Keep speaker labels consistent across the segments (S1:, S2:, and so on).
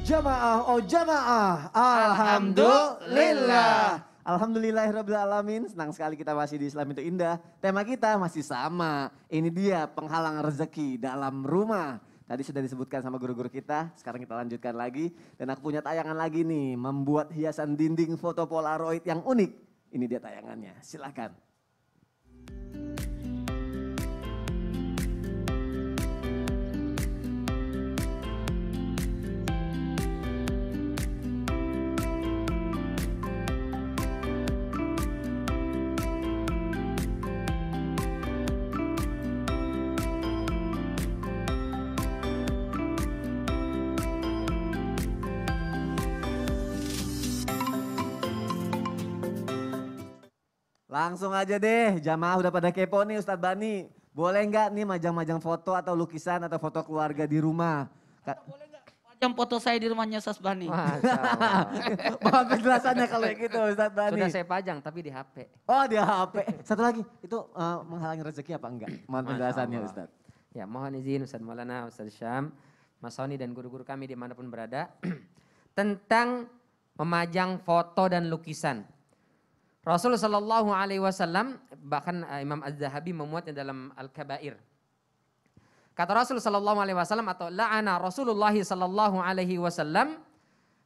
S1: Jamaah, oh jamaah, alhamdulillah. Alhamdulillahirabbil alamin. Senang sekali kita masih di Islam itu Indah. Tema kita masih sama. Ini dia penghalang rezeki dalam rumah. Tadi sudah disebutkan sama guru-guru kita, sekarang kita lanjutkan lagi. Dan aku punya tayangan lagi nih, membuat hiasan dinding foto Polaroid yang unik. Ini dia tayangannya, silakan. Langsung aja deh, jamaah udah pada kepo nih Ustadz Bani. Boleh nggak nih majang-majang foto atau lukisan atau foto keluarga di rumah?
S2: Boleh nggak majang foto saya di rumahnya Ustadz Bani?
S3: Masya Allah.
S1: Mohon penjelasannya kalau gitu Ustadz Bani.
S3: Sudah saya pajang tapi di HP.
S1: Oh di HP. Satu lagi, itu menghalangi rezeki apa enggak? Mohon penjelasannya Ustadz.
S3: Ya mohon izin Ustadz Maulana, Ustadz Syam, Mas Soni dan guru-guru kami dimanapun berada. Tentang memajang foto dan lukisan. Rasulullah Shallallahu Alaihi Wasallam bahkan Imam Az-Zahabi memuatnya dalam Al-Kabair. Kata Rasul Shallallahu Alaihi Wasallam atau la'ana Rasulullah Shallallahu Alaihi Wasallam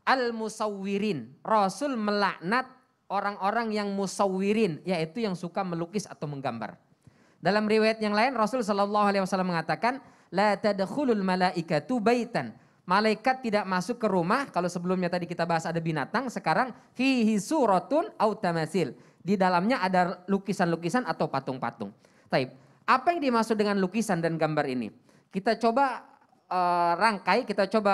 S3: al-musawwirin. Rasul melaknat orang-orang yang musawwirin, yaitu yang suka melukis atau menggambar. Dalam riwayat yang lain Rasul Shallallahu Alaihi Wasallam mengatakan la tadkhulul malaikatu baitan. Malaikat tidak masuk ke rumah, kalau sebelumnya tadi kita bahas ada binatang, sekarang fihi suratun au tamasil. Di dalamnya ada lukisan-lukisan atau patung-patung. Taib. Apa yang dimaksud dengan lukisan dan gambar ini? Kita coba rangkai, kita coba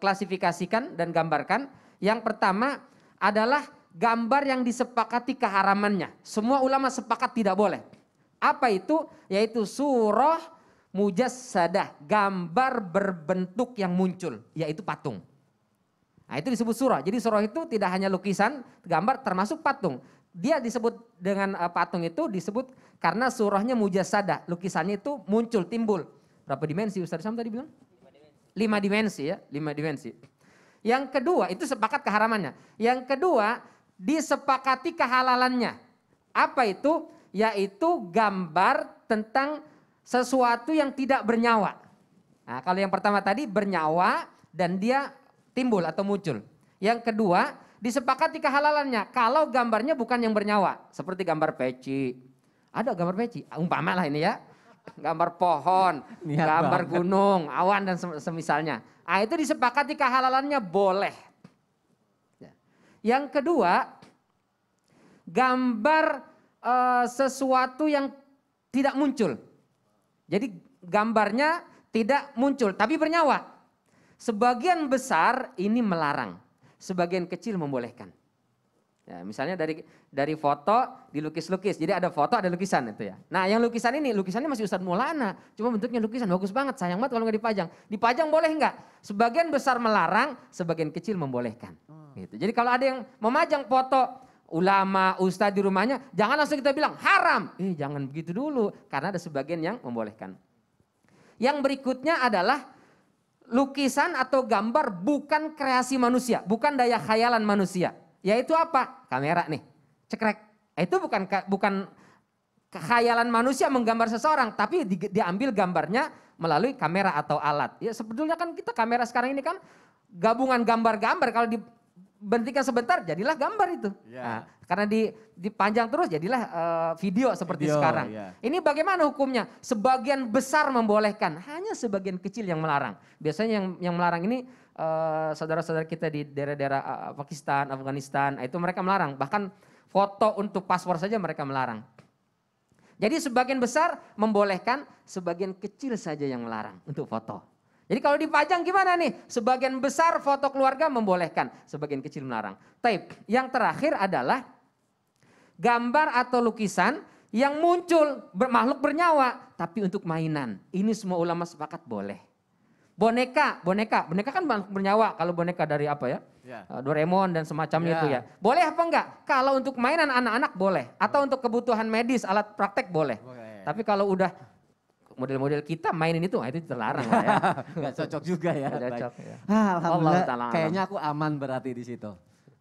S3: klasifikasikan dan gambarkan. Yang pertama adalah gambar yang disepakati keharamannya. Semua ulama sepakat tidak boleh. Apa itu? Yaitu surah mujassadah, gambar berbentuk yang muncul, yaitu patung. Nah itu disebut surah. Jadi surah itu tidak hanya lukisan, gambar termasuk patung. Dia disebut dengan patung itu disebut karena surahnya mujassadah, lukisannya itu muncul, timbul. Berapa dimensi Ustaz Sam tadi bilang? 5 dimensi ya, 5 dimensi. Yang kedua, itu sepakat keharamannya. Yang kedua, disepakati kehalalannya. Apa itu? Yaitu gambar tentang sesuatu yang tidak bernyawa. Nah, kalau yang pertama tadi bernyawa dan dia timbul atau muncul. Yang kedua, disepakati kehalalannya. Kalau gambarnya bukan yang bernyawa, seperti gambar peci. Ada gambar peci, umpama lah ini ya. Gambar pohon, gambar gunung, awan dan semisalnya. Nah, itu disepakati kehalalannya boleh. Yang kedua, gambar sesuatu yang tidak muncul. Jadi gambarnya tidak muncul tapi bernyawa. Sebagian besar ini melarang, sebagian kecil membolehkan. Ya, misalnya dari foto dilukis-lukis, jadi ada foto ada lukisan itu ya. Nah yang lukisan ini, lukisannya masih Ustadz Maulana, cuma bentuknya lukisan bagus banget, sayang banget kalau nggak dipajang. Dipajang boleh nggak? Sebagian besar melarang, sebagian kecil membolehkan. Gitu. Jadi kalau ada yang memajang foto ulama, ustadz di rumahnya, jangan langsung kita bilang haram. Jangan begitu dulu, karena ada sebagian yang membolehkan. Yang berikutnya adalah lukisan atau gambar bukan kreasi manusia, bukan daya khayalan manusia. Yaitu apa? Kamera nih, cekrek. Itu bukan khayalan manusia menggambar seseorang, tapi diambil gambarnya melalui kamera atau alat. Ya sebetulnya kan kita kamera sekarang ini kan gabungan gambar-gambar, kalau berhentikan sebentar jadilah gambar itu. Nah, karena dipanjang terus jadilah video seperti sekarang. Ini bagaimana hukumnya? Sebagian besar membolehkan, hanya sebagian kecil yang melarang. Biasanya yang melarang ini saudara-saudara kita di daerah-daerah Pakistan, Afghanistan, itu mereka melarang. Bahkan foto untuk paspor saja mereka melarang. Jadi sebagian besar membolehkan, sebagian kecil saja yang melarang untuk foto. Jadi kalau dipajang gimana nih? Sebagian besar foto keluarga membolehkan, sebagian kecil melarang. Taib. Yang terakhir adalah gambar atau lukisan yang muncul makhluk bernyawa, tapi untuk mainan. Ini semua ulama sepakat boleh. Boneka kan makhluk bernyawa. Kalau boneka dari apa ya? Doraemon dan semacamnya itu ya. Boleh apa enggak? Kalau untuk mainan anak-anak boleh. Atau untuk kebutuhan medis, alat praktek boleh. Tapi kalau udah model-model kita mainin itu, itu terlarang lah ya.
S1: Gak cocok juga ya.
S3: Nggak cocok,
S1: Baik.
S3: ya.
S1: Alhamdulillah
S3: Allah Ta'ala alam.
S1: kayaknya aku aman berarti di situ.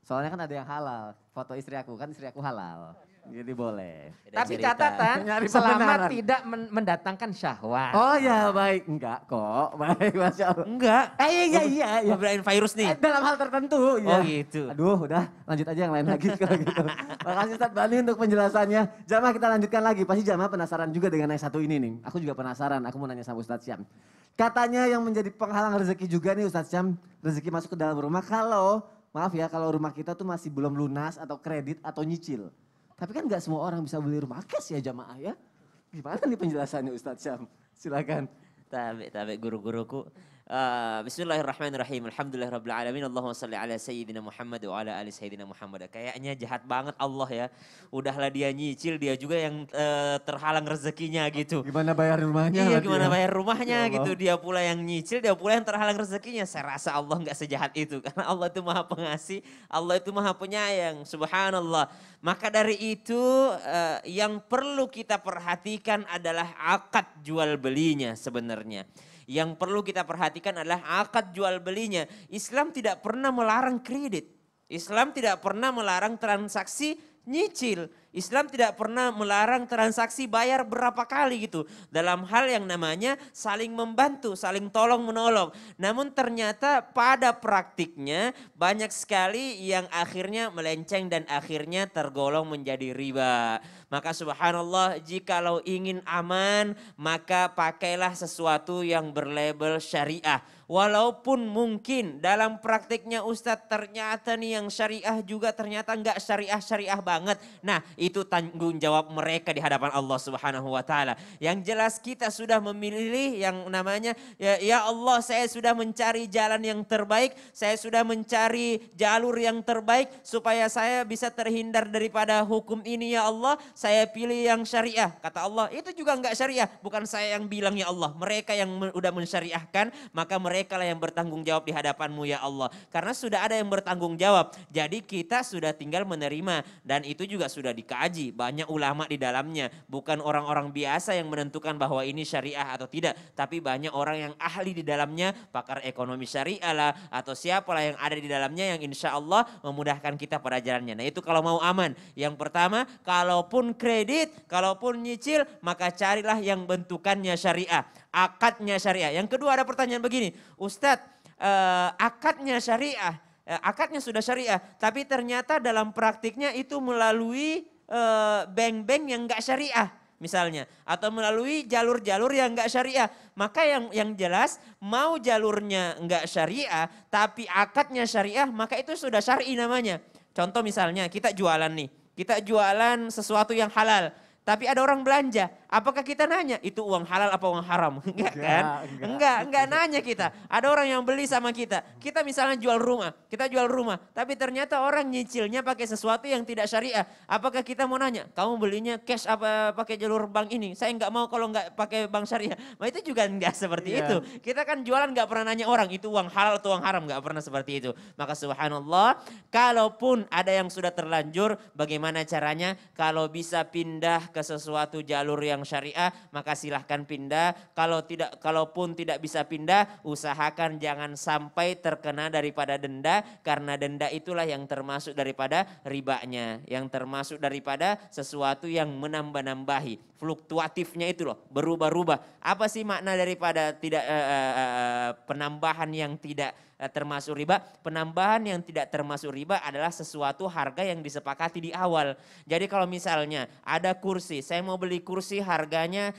S1: Soalnya kan ada yang halal. Foto istri aku kan istri aku halal. Jadi boleh.
S4: Beda
S3: Tapi
S4: cerita.
S3: catatan,
S1: Nyari
S3: selama
S1: pembenaran.
S3: tidak mendatangkan syahwat.
S1: Oh ya baik. Enggak kok. Baik Masya Allah.
S4: Enggak.
S1: Iya.
S4: Ngobrolin virus nih.
S1: Dalam hal tertentu. Ya.
S4: Oh gitu.
S1: Aduh udah lanjut aja yang lain lagi kalau gitu. Makasih Ustadz Bani untuk penjelasannya. Jamaah kita lanjutkan lagi. Pasti jamaah penasaran juga dengan yang satu ini nih. Aku juga penasaran. Aku mau nanya sama Ustadz Syam. Katanya yang menjadi penghalang rezeki juga nih Ustadz Syam. Rezeki masuk ke dalam rumah kalau, maaf ya kalau rumah kita tuh masih belum lunas atau kredit atau nyicil. Tapi kan gak semua orang bisa beli rumah cash ya jamaah ya. Gimana nih penjelasannya Ustadz Syam? Silakan.
S4: Tabe guru-guruku. Bismillahirrahmanirrahim. Alhamdulillahirrabbilalamin. Allahumma salli ala Sayyidina Muhammad wa ala ali Sayyidina Muhammad. Kayaknya jahat banget Allah ya. Udahlah dia nyicil, dia juga yang terhalang rezekinya gitu.
S1: Gimana bayar rumahnya?
S4: Iya
S1: berarti
S4: gimana
S1: ya?
S4: bayar rumahnya
S1: Ya Allah.
S4: gitu. Dia pula yang nyicil, dia pula yang terhalang rezekinya. Saya rasa Allah nggak sejahat itu. Karena Allah itu maha pengasih, Allah itu maha penyayang. Subhanallah. Maka dari itu yang perlu kita perhatikan adalah akad jual belinya sebenarnya. Yang perlu kita perhatikan adalah akad jual belinya. Islam tidak pernah melarang kredit. Islam tidak pernah melarang transaksi nyicil. Islam tidak pernah melarang transaksi bayar berapa kali gitu. Dalam hal yang namanya saling membantu, saling tolong menolong. Namun ternyata pada praktiknya banyak sekali yang akhirnya melenceng dan akhirnya tergolong menjadi riba. Maka subhanallah jikalau ingin aman maka pakailah sesuatu yang berlabel syariah. Walaupun mungkin dalam praktiknya Ustadz ternyata nih yang syariah juga ternyata enggak syariah-syariah banget. Nah itu tanggung jawab mereka di hadapan Allah Subhanahu wa Ta'ala. Yang jelas kita sudah memilih yang namanya ya Allah saya sudah mencari jalan yang terbaik. Saya sudah mencari jalur yang terbaik supaya saya bisa terhindar daripada hukum ini ya Allah. Saya pilih yang syariah. Kata Allah itu juga enggak syariah. Bukan saya yang bilang ya Allah. Mereka yang udah mensyariahkan maka mereka lah yang bertanggung jawab di hadapanmu ya Allah. Karena sudah ada yang bertanggung jawab. Jadi kita sudah tinggal menerima. Dan itu juga sudah dikaji. Banyak ulama di dalamnya. Bukan orang-orang biasa yang menentukan bahwa ini syariah atau tidak. Tapi banyak orang yang ahli di dalamnya. Pakar ekonomi syariah lah. Atau siapalah yang ada di dalamnya yang insya Allah memudahkan kita pada jalannya. Nah itu kalau mau aman. Yang pertama kalaupun kredit, kalaupun nyicil maka carilah yang bentukannya syariah. Akadnya syariah. Yang kedua ada pertanyaan begini, Ustadz akadnya syariah, akadnya sudah syariah, tapi ternyata dalam praktiknya itu melalui bank-bank yang enggak syariah misalnya. Atau melalui jalur-jalur yang enggak syariah. Maka yang jelas mau jalurnya enggak syariah tapi akadnya syariah maka itu sudah syar'i namanya. Contoh misalnya kita jualan nih, kita jualan sesuatu yang halal. Tapi ada orang belanja, apakah kita nanya itu uang halal apa uang haram? Enggak kan? Enggak nanya kita. Ada orang yang beli sama kita. Kita misalnya jual rumah, tapi ternyata orang nyicilnya pakai sesuatu yang tidak syariah. Apakah kita mau nanya, kamu belinya cash apa pakai jalur bank ini? Saya enggak mau kalau enggak pakai bank syariah. Nah itu juga enggak seperti itu. Kita kan jualan enggak pernah nanya orang itu uang halal atau uang haram, enggak pernah seperti itu. Maka subhanallah, kalaupun ada yang sudah terlanjur, bagaimana caranya? Kalau bisa pindah ke sesuatu jalur yang syariah maka silahkan pindah. Kalaupun tidak bisa pindah usahakan jangan sampai terkena daripada denda karena denda itulah yang termasuk daripada ribanya, yang termasuk daripada sesuatu yang menambah-nambahi. Fluktuatifnya itu loh, berubah-ubah. Apa sih makna daripada tidak penambahan yang tidak termasuk riba? Penambahan yang tidak termasuk riba adalah sesuatu harga yang disepakati di awal. Jadi kalau misalnya ada kursi, saya mau beli kursi harganya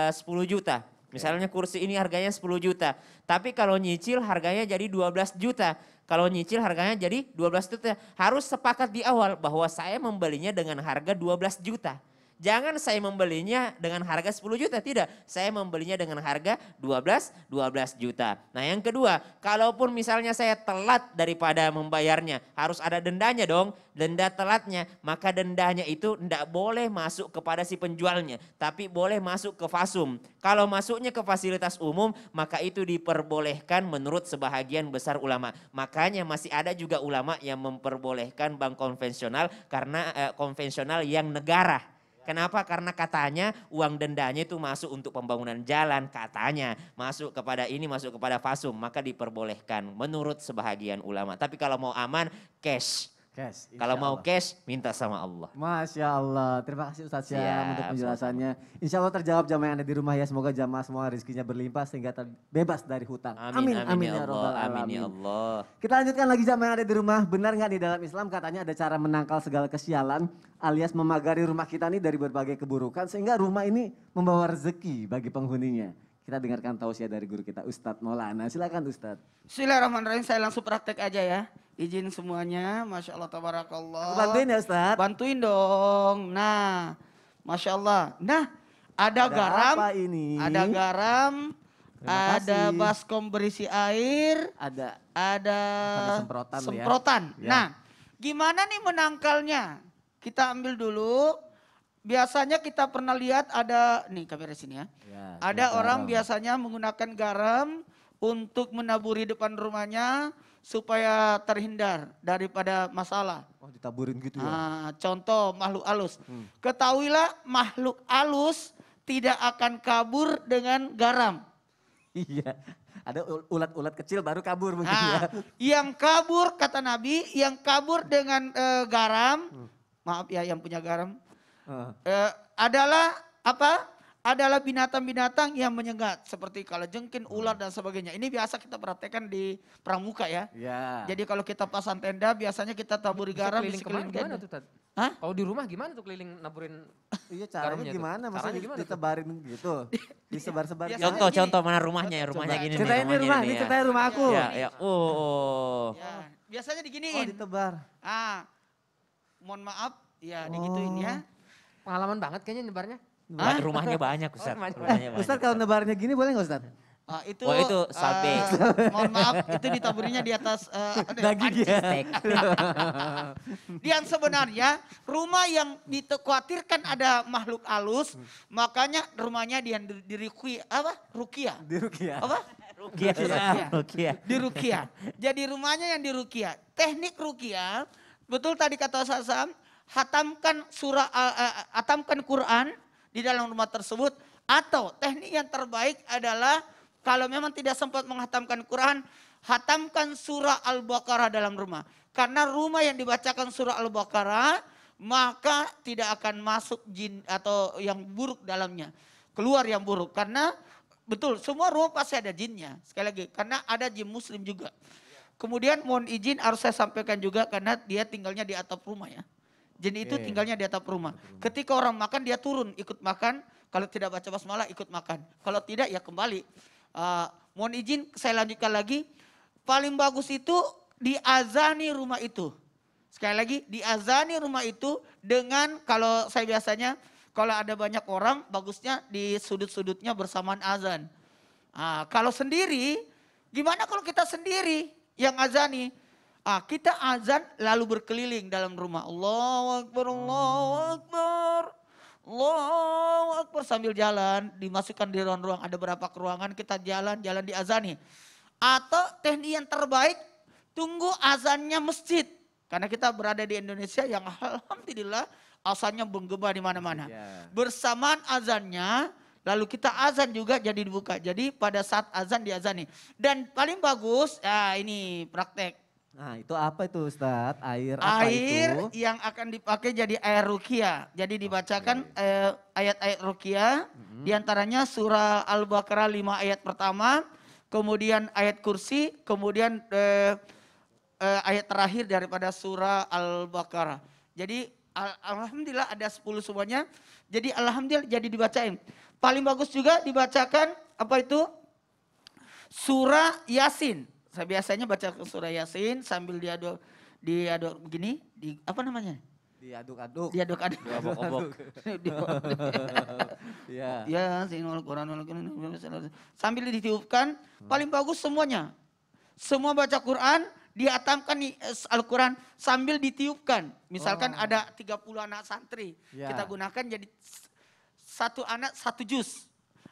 S4: 10 juta. Misalnya kursi ini harganya 10 juta. Tapi kalau nyicil harganya jadi 12 juta. Kalau nyicil harganya jadi 12 juta. Harus sepakat di awal bahwa saya membelinya dengan harga 12 juta. Jangan saya membelinya dengan harga 10 juta, tidak. Saya membelinya dengan harga 12 juta. Nah yang kedua, kalaupun misalnya saya telat daripada membayarnya, harus ada dendanya dong, denda telatnya. Maka dendanya itu tidak boleh masuk kepada si penjualnya, tapi boleh masuk ke fasum. Kalau masuknya ke fasilitas umum, maka itu diperbolehkan menurut sebahagian besar ulama. Makanya masih ada juga ulama yang memperbolehkan bank konvensional karena konvensional yang negara. Kenapa? Karena katanya uang dendanya itu masuk untuk pembangunan jalan, katanya masuk kepada ini, masuk kepada fasum, maka diperbolehkan menurut sebahagian ulama. Tapi kalau mau aman, cash.
S1: Cash.
S4: Kalau
S1: insya
S4: mau
S1: Allah.
S4: cash, minta sama Allah.
S1: Masya Allah, terima kasih Ustadz Syam
S4: Siap,
S1: untuk penjelasannya. Insya Allah terjawab jamaah yang ada di rumah ya. Semoga jamaah semua rezekinya berlimpah sehingga bebas dari hutang.
S4: Amin, amin, ya Allah,
S1: robbal
S4: amin ya
S1: alamin.
S4: Allah.
S1: Kita lanjutkan lagi jamaah yang ada di rumah. Benar nggak di dalam Islam katanya ada cara menangkal segala kesialan alias memagari rumah kita nih dari berbagai keburukan sehingga rumah ini membawa rezeki bagi penghuninya. Kita dengarkan tausiah dari guru kita Ustadz Maulana. Silakan Ustadz.
S2: Bismillahirrahmanirrahim, saya langsung praktek aja ya. Izin semuanya, Masya Allah, Tabarakallah.
S1: Aku bantuin ya Ustadz.
S2: Bantuin dong. Nah, Masya Allah. Nah, ada garam.
S1: Apa ini?
S2: Ada garam.
S1: Terima
S2: Ada
S1: kasih.
S2: baskom berisi air.
S1: Ada
S2: Ada
S1: semprotan lu ya.
S2: semprotan.
S1: Ya.
S2: Nah, gimana nih menangkalnya? Kita ambil dulu. Biasanya kita pernah lihat ada, nih kamera sini ya.
S1: Ya,
S2: Ada
S1: garam.
S2: orang biasanya menggunakan garam untuk menaburi depan rumahnya supaya terhindar daripada masalah.
S1: Oh ditaburin gitu ya.
S2: Nah, contoh makhluk halus. Ketahuilah makhluk halus tidak akan kabur dengan garam.
S1: Iya. Ada ulat-ulat kecil baru kabur mungkin ya.
S2: Nah, yang kabur kata Nabi, yang kabur dengan garam, maaf ya yang punya garam, adalah apa? Adalah binatang-binatang yang menyengat seperti kalajengking, ular dan sebagainya. Ini biasa kita praktekkan di pramuka ya.
S1: Iya.
S2: Jadi kalau kita pasang tenda biasanya kita taburi
S3: Bisa
S2: garam di
S3: keliling
S2: sekeliling
S3: kemana, gimana
S2: tenda.
S3: tuh Tad?
S2: Hah?
S3: Kalau di rumah gimana tuh keliling naburin
S1: Iya caranya
S3: garamnya tuh?
S1: gimana? Masa
S3: Caranya gimana tuh?
S1: ditebarin gitu? Disebar-sebar
S2: Biasanya
S1: gitu?
S4: Contoh,
S2: gini.
S4: contoh mana rumahnya ya? Rumahnya
S1: Coba.
S4: gini
S1: Ceritain
S4: nih,
S1: ini rumah,
S4: nih
S1: ini
S4: ya.
S1: ceritanya rumah aku.
S4: Ya, ya. Oh.
S2: Ya, biasanya
S1: Oh
S2: diginiin.
S1: ditebar.
S2: Mohon maaf, ya digituin ya.
S3: Pengalaman banget kayaknya nyebarnya.
S4: Rumahnya banyak Ustaz.
S3: rumahnya
S4: Rumahnya banyak.
S1: Ustadz kalau nebarnya gini boleh nggak Ustadz?
S2: Itu,
S4: Oh, itu salbe.
S2: mohon maaf, itu ditaburinya di atas
S1: Daging ya.
S4: Steak.
S2: Yang sebenarnya rumah yang dikhawatirkan ada makhluk halus, makanya rumahnya diruqyah apa? Ruqyah.
S1: Di Rukia.
S2: Apa?
S4: Rukiah.
S2: Rukiah.
S4: Rukiah.
S2: Diruqyah. Jadi rumahnya yang diruqyah. Teknik ruqyah, betul tadi kata Ustaz Sam, hatamkan hatamkan Quran di dalam rumah tersebut, atau teknik yang terbaik adalah kalau memang tidak sempat menghatamkan Quran, hatamkan surah Al-Baqarah dalam rumah. Karena rumah yang dibacakan surah Al-Baqarah, maka tidak akan masuk jin atau yang buruk dalamnya. Keluar yang buruk. Karena betul, semua rumah pasti ada jinnya. Sekali lagi, karena ada jin muslim juga. Kemudian mohon izin harus saya sampaikan juga karena dia tinggalnya di atap rumah ya. Jin itu tinggalnya di atap rumah. Ketika orang makan dia turun ikut makan. Kalau tidak baca basmalah ikut makan. Kalau tidak ya kembali. Mohon izin saya lanjutkan lagi. Paling bagus itu diazani rumah itu. Sekali lagi diazani rumah itu dengan kalau saya biasanya kalau ada banyak orang bagusnya di sudut-sudutnya bersamaan azan. Kalau sendiri gimana kalau kita sendiri yang azani? Kita azan lalu berkeliling dalam rumah. Allahu Akbar, Allahu Akbar. Allahu Akbar sambil jalan, dimasukkan di ruang-ruang, ada berapa ruangan kita jalan diazani. Atau teknik yang terbaik, tunggu azannya masjid. Karena kita berada di Indonesia yang alhamdulillah azannya menggema di mana-mana. Bersamaan azannya, lalu kita azan juga jadi dibuka. Jadi pada saat azan diazani. Dan paling bagus, ini praktek.
S1: Nah itu apa itu Ustadz? Air apa
S2: Air
S1: itu?
S2: yang akan dipakai jadi air ruqyah. Jadi dibacakan ayat-ayat ruqyah. Diantaranya surah Al-Baqarah 5 ayat pertama. Kemudian ayat kursi. Kemudian ayat terakhir daripada surah Al-Baqarah. Jadi alhamdulillah ada 10 semuanya. Jadi alhamdulillah jadi dibacain. Paling bagus juga dibacakan apa itu? Surah Yasin. Saya biasanya baca surah Yasin sambil diaduk begini, apa namanya?
S1: Diaduk-aduk.
S2: Diaduk-aduk.
S4: Obok-obok.
S1: Iya.
S2: Yasin Al-Quran sambil ditiupkan, paling bagus semuanya. Semua baca Quran, diatamkan Al-Quran sambil ditiupkan. Misalkan ada 30 anak santri, kita gunakan jadi satu anak satu juz.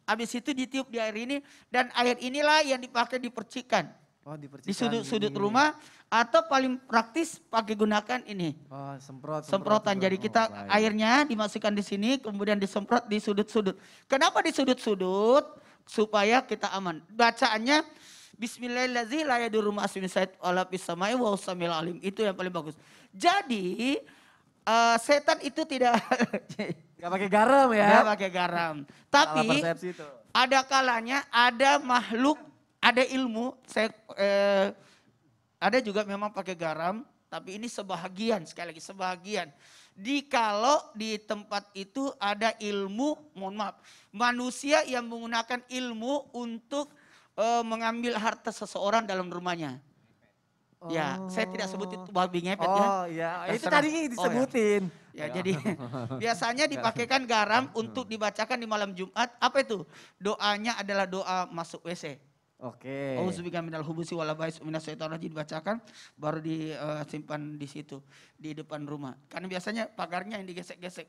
S2: Habis itu ditiup di air ini dan air inilah yang dipakai dipercikan.
S1: Oh,
S2: di
S1: dipercikan
S2: sudut-sudut
S1: ini.
S2: rumah, atau paling praktis pakai gunakan ini.
S1: Oh,
S2: Semprotan. Jadi kita airnya dimasukkan di sini, kemudian disemprot di sudut-sudut. Kenapa di sudut-sudut? Supaya kita aman. Bacaannya Bismillahirrahmanirrahim la yadurru ma'asmi syai'un wala fis samai wa huwas samiul alim. Itu yang paling bagus. Jadi setan itu tidak
S1: Gak pakai garam ya.
S2: nggak pakai garam.
S1: Salah
S2: Tapi
S1: persepsi itu.
S2: ada kalanya ada makhluk, ada ilmu. Ada juga memang pakai garam, tapi ini sebahagian, sekali lagi sebahagian. Kalau di tempat itu ada ilmu, mohon maaf, manusia yang menggunakan ilmu untuk mengambil harta seseorang dalam rumahnya. Ya, saya tidak sebut itu babi ngepet ya.
S1: Oh iya, itu
S2: Terserah.
S1: tadi disebutin.
S2: Ya, jadi biasanya dipakaikan garam untuk dibacakan di malam Jumat. Apa itu? Doanya adalah doa masuk WC.
S1: Oke.
S2: Auzubillahi minal hubusi wal khaba'is minasyaitonir rajim, dibacakan baru disimpan di situ di depan rumah. Karena biasanya pagarnya yang digesek-gesek.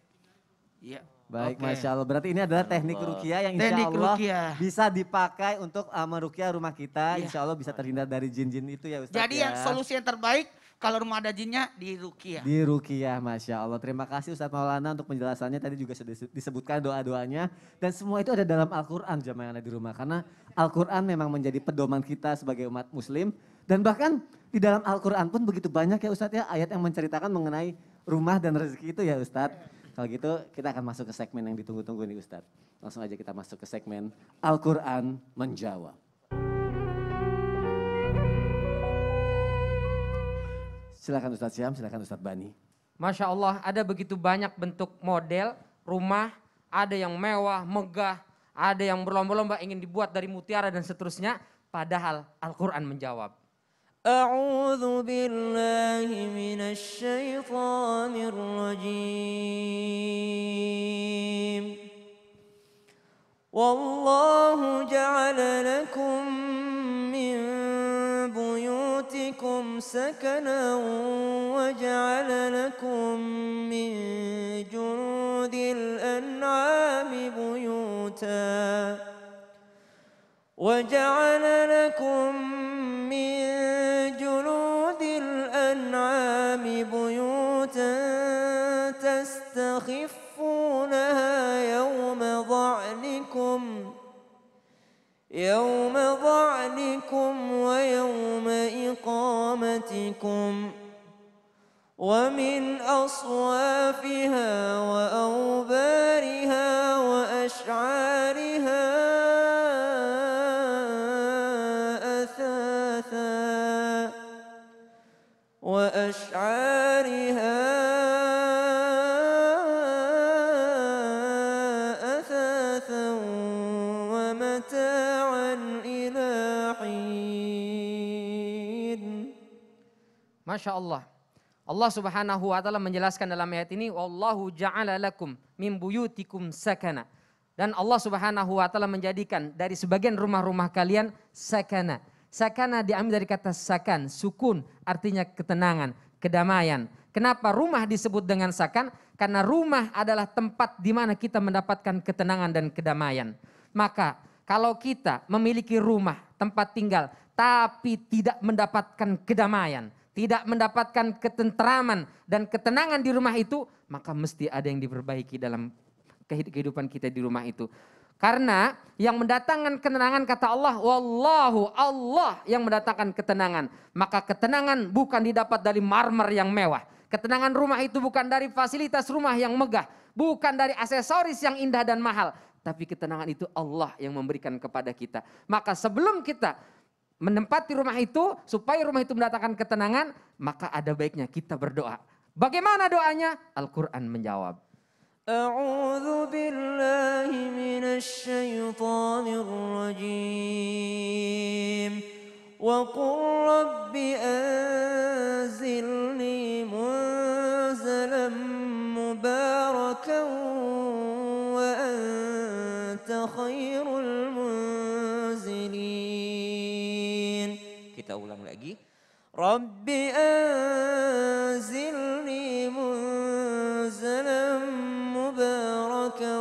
S2: Iya.
S1: Baik,
S2: Oke.
S1: Masya Allah. Berarti ini adalah teknik ruqyah yang insya
S2: Teknik
S1: Allah
S2: ruqyah.
S1: bisa dipakai untuk meruqyah rumah kita.
S2: Iya.
S1: Insya Allah bisa terhindar dari jin-jin itu ya Ustaz.
S2: Jadi
S1: ya.
S2: yang solusi yang terbaik kalau rumah ada jinnya di ruqyah.
S1: Di ruqyah, Masya Allah. Terima kasih Ustadz Maulana untuk penjelasannya. Tadi juga sudah disebutkan doa-doanya. Dan semua itu ada dalam Al-Quran jamaah yang ada di rumah. Karena Al-Quran memang menjadi pedoman kita sebagai umat muslim. Dan bahkan di dalam Al-Quran pun begitu banyak ya Ustadz ya. Ayat yang menceritakan mengenai rumah dan rezeki itu ya Ustadz. Kalau gitu kita akan masuk ke segmen yang ditunggu-tunggu nih Ustadz. Langsung aja kita masuk ke segmen Al-Quran Menjawab. Silakan Ustadz Syam, silakan Ustadz Bani.
S3: Masya Allah, ada begitu banyak bentuk model rumah, ada yang mewah, megah, ada yang berlomba-lomba ingin dibuat dari mutiara dan seterusnya. Padahal Al-Quran menjawab.
S4: أعوذ بالله من الشيطان الرجيم والله جعل لكم من بيوتكم سكنا وجعل لكم من جلود الأنعام بيوتا وجعل لكم من جلود الأنعام بيوتا تستخفونها يوم ضعنكم ويوم إقامتكم ومن أصوافها وأوبارها وأشعارها أثاثا ومتاعا إلى حين.
S3: Masya Allah. Allah Subhanahu wa taala menjelaskan dalam ayat ini, wallahu ja'ala lakum min buyutikum sakana. Dan Allah Subhanahu wa taala menjadikan dari sebagian rumah-rumah kalian sakana. Sakana diambil dari kata sakan, sukun, artinya ketenangan, kedamaian. Kenapa rumah disebut dengan sakan? Karena rumah adalah tempat di mana kita mendapatkan ketenangan dan kedamaian. Maka kalau kita memiliki rumah, tempat tinggal, tapi tidak mendapatkan kedamaian, tidak mendapatkan ketentraman dan ketenangan di rumah itu, maka mesti ada yang diperbaiki dalam kehidupan kita di rumah itu. Karena yang mendatangkan ketenangan kata Allah, wallahu, Allah yang mendatangkan ketenangan. Maka ketenangan bukan didapat dari marmer yang mewah. Ketenangan rumah itu bukan dari fasilitas rumah yang megah. Bukan dari aksesoris yang indah dan mahal. Tapi ketenangan itu Allah yang memberikan kepada kita. Maka sebelum kita menempati rumah itu, supaya rumah itu mendatangkan ketenangan, maka ada baiknya kita berdoa. Bagaimana doanya? Al-Quran menjawab.
S4: أعوذ بالله من الشيطان الرجيم وقل رب أنزلني منزلا مباركا وأنت خير المنزلين. Kita ulang lagi. رب أنزلني منزلا مباركا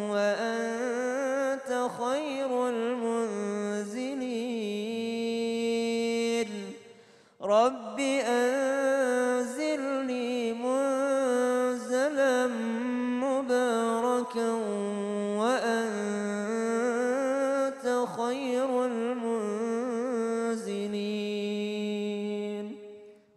S4: وأنت خير المنزلين. Rabbi anzilni munzalam mubarakan wa anta khairul munzilin.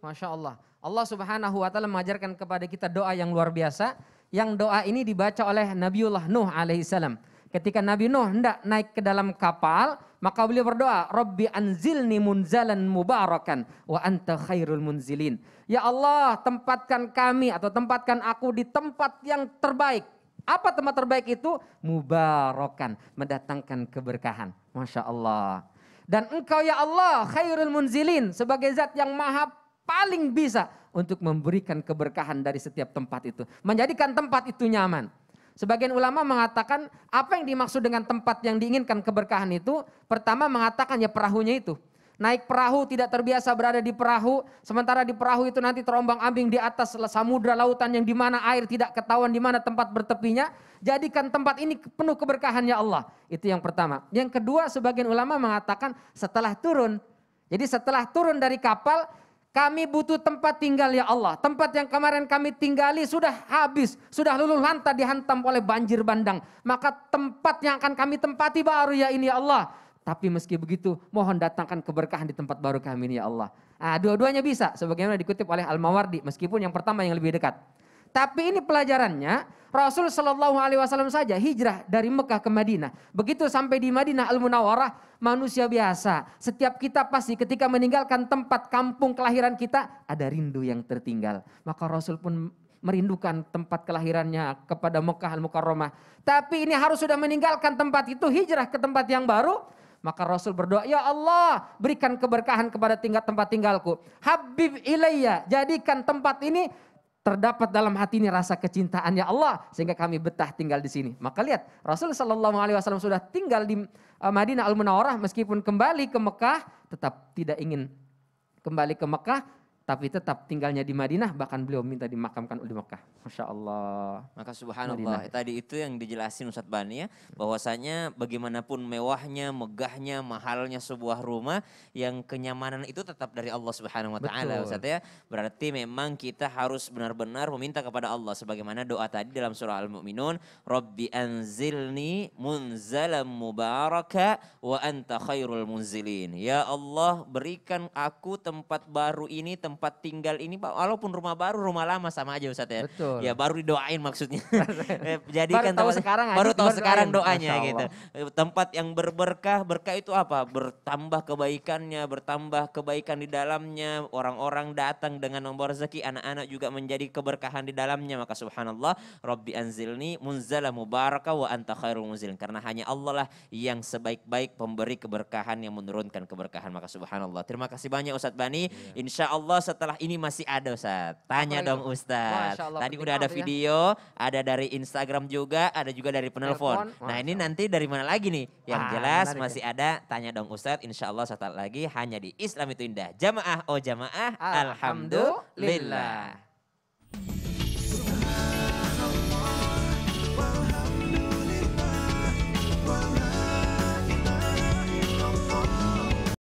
S3: Masya Allah. Allah Subhanahu wa taala mengajarkan kepada kita doa yang luar biasa. Yang doa ini dibaca oleh Nabiullah Nuh alaihissalam. Ketika Nabi Nuh hendak naik ke dalam kapal, maka beliau berdoa, Rabbi anzilni munzalan mubarakan wa anta khairul munzilin. Ya Allah, tempatkan kami atau tempatkan aku di tempat yang terbaik. Apa tempat terbaik itu? Mubarakan, mendatangkan keberkahan. Masya Allah. Dan engkau ya Allah khairul munzilin, sebagai zat yang maha paling bisa untuk memberikan keberkahan dari setiap tempat itu. Menjadikan tempat itu nyaman. Sebagian ulama mengatakan apa yang dimaksud dengan tempat yang diinginkan keberkahan itu. Pertama mengatakan ya perahunya itu. Naik perahu tidak terbiasa berada di perahu. Sementara di perahu itu nanti terombang ambing di atas samudra lautan yang dimana air tidak ketahuan di mana tempat bertepinya. Jadikan tempat ini penuh keberkahan ya Allah. Itu yang pertama. Yang kedua sebagian ulama mengatakan setelah turun. Jadi setelah turun dari kapal, kami butuh tempat tinggal ya Allah. Tempat yang kemarin kami tinggali sudah habis. Sudah luluh lantak dihantam oleh banjir bandang. Maka tempat yang akan kami tempati baru ya ini ya Allah. Tapi meski begitu mohon datangkan keberkahan di tempat baru kami ini ya Allah. Nah, dua-duanya bisa. Sebagaimana dikutip oleh Al-Mawardi. Meskipun yang pertama yang lebih dekat. Tapi ini pelajarannya. Rasul SAW saja hijrah dari Mekah ke Madinah. Begitu sampai di Madinah Al-Munawwarah, manusia biasa. Setiap kita pasti ketika meninggalkan tempat kampung kelahiran kita, ada rindu yang tertinggal. Maka Rasul pun merindukan tempat kelahirannya kepada Mekah Al-Mukarramah. Tapi ini harus sudah meninggalkan tempat itu, hijrah ke tempat yang baru. Maka Rasul berdoa, ya Allah berikan keberkahan kepada tempat tinggalku. Habib ilayya, jadikan tempat ini terdapat dalam hati ini rasa kecintaan ya Allah sehingga kami betah tinggal di sini. Maka lihat Rasul SAW sudah tinggal di Madinah Al-Munawwarah meskipun kembali ke Mekah tetap tidak ingin kembali ke Mekah tapi tetap tinggalnya di Madinah, bahkan beliau minta dimakamkan di Mekah. Masya Allah.
S4: Maka subhanallah, tadi itu yang dijelasin Ustadz Bani ya, bahwasanya bagaimanapun mewahnya, megahnya, mahalnya sebuah rumah, yang kenyamanan itu tetap dari Allah Subhanahu wa taala Ustadz ya. Berarti memang kita harus benar-benar meminta kepada Allah sebagaimana doa tadi dalam surah Al-Mu'minun, Rabbi anzilni munzalam mubaraka wa anta khairul munzilin. Ya Allah, berikan aku tempat baru ini, tempat tinggal ini, walaupun rumah baru, rumah lama sama aja Ustadz ya.
S3: Betul.
S4: Ya baru didoain maksudnya.
S3: Baru tahu sekarang aja,
S4: baru tahu sekarang
S3: didoain.
S4: doanya gitu. Tempat yang berberkah, berkah itu apa? Bertambah kebaikannya, bertambah kebaikan di dalamnya. Orang-orang datang dengan membawa rezeki, anak-anak juga menjadi keberkahan di dalamnya. Maka subhanallah, Rabbi anzilni munzala mubaraka wa anta khairul munzilin. Karena hanya Allah lah yang sebaik-baik pemberi keberkahan, yang menurunkan keberkahan. Maka subhanallah. Terima kasih banyak Ustadz Bani. Insya Allah setelah ini masih ada Ustadz. Tanya dong Ustadz. Tadi udah ada video, ada dari Instagram juga, ada juga dari penelpon. Nah ini nanti dari mana lagi nih? Yang jelas masih ada Tanya Dong Ustadz. Insya Allah setelah lagi hanya di Islam itu Indah. Jamaah oh jamaah, alhamdulillah.